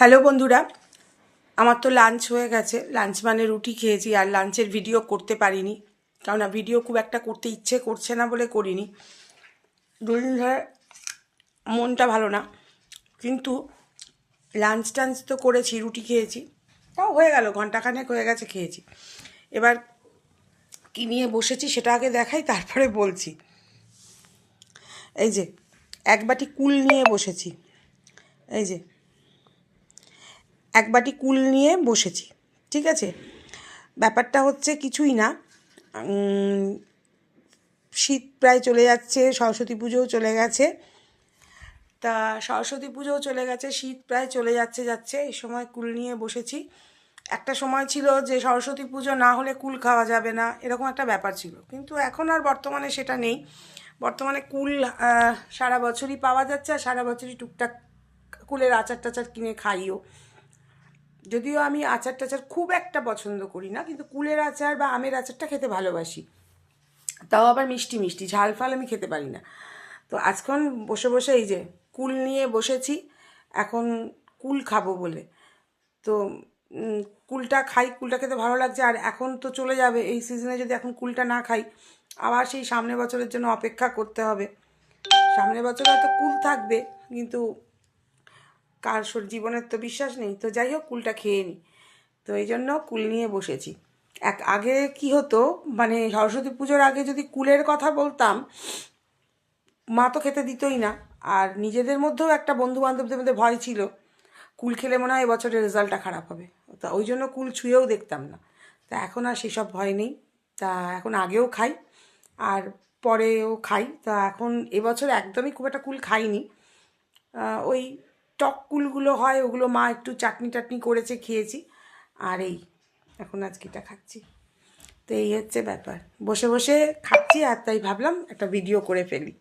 Hello বন্ধুরা, আমার তো লাঞ্চ হয়ে গেছে। লাঞ্চ মানে রুটি খেয়েছি, আর লাঞ্চের ভিডিও করতে পারিনি, কারণ ভিডিও খুব একটা করতে ইচ্ছে করছে না বলে করিনি। দুদিন ধরে মনটা ভালো না, কিন্তু লাঞ্চ টাঞ্চ তো করেছি, রুটি খেয়েছি, তাও হয়ে গেল, ঘন্টাখানেক হয়ে গেছে খেয়েছি। এবার কী নিয়ে বসেছি সেটা আগে দেখাই, তারপরে বলছি। এই যে এক বাটি কুল নিয়ে বসেছি, এই যে এক বাটি কুল নিয়ে বসেছি, ঠিক আছে। ব্যাপারটা হচ্ছে কিছুই না, শীত প্রায় চলে যাচ্ছে, সরস্বতী পুজোও চলে গেছে। তা সরস্বতী পুজোও চলে গেছে, শীত প্রায় চলে যাচ্ছে, এই সময় কুল নিয়ে বসেছি। একটা সময় ছিল যে সরস্বতী পুজো না হলে কুল খাওয়া যাবে না, এরকম একটা ব্যাপার ছিল, কিন্তু এখন আর বর্তমানে সেটা নেই। বর্তমানে কুল সারা বছরই পাওয়া যাচ্ছে, আর সারা বছরই টুকটাক কুলের আচার টাচার কিনে খাইও। যদিও আমি আচার টাচার খুব একটা পছন্দ করি না, কিন্তু কুলের আচার বা আমের আচারটা খেতে ভালোবাসি, তাও আবার মিষ্টি মিষ্টি, ঝাল ফাল আমি খেতে পারি না। তো আজকাল বসে বসে এই যে কুল নিয়ে বসেছি, এখন কুল খাবো বলে। তো কুলটা খাই, কুলটা খেতে ভালো লাগছে। আর এখন তো চলে যাবে এই সিজনে, যদি এখন কুলটা না খাই আবার সেই সামনের বছরের জন্য অপেক্ষা করতে হবে। সামনের বছর হয়তো কুল থাকবে, কিন্তু কার জীবনের তো বিশ্বাস নেই। তো যাই হোক, কুলটা খেয়ে নিই, তো এই জন্য কুল নিয়ে বসেছি। আগে কি হতো, মানে সরস্বতী পুজোর আগে যদি কুলের কথা বলতাম, মা তো খেতে দিতই না। আর নিজেদের মধ্যেও একটা বন্ধু বান্ধবদের মধ্যে ভয় ছিল, কুল খেলে মনে হয় এবছরের রেজাল্টটা খারাপ হবে, তা ওই জন্য কুল ছুঁয়েও দেখতাম না। তা এখন আর সেসব ভয় নেই। তা এখন আগেও খাই আর পরেও খাই। তা এখন এবছর একদমই খুব একটা কুল খাইনি। ওই টক কুলগুলো হয়, ওগুলো মা একটু চাটনি টাটনি করেছে, খেয়েছি। আর এই এখন আজকেটা খাচ্ছি। তো এই হচ্ছে ব্যাপার, বসে বসে খাচ্ছি, আর তাই ভাবলাম একটা ভিডিও করে ফেলি।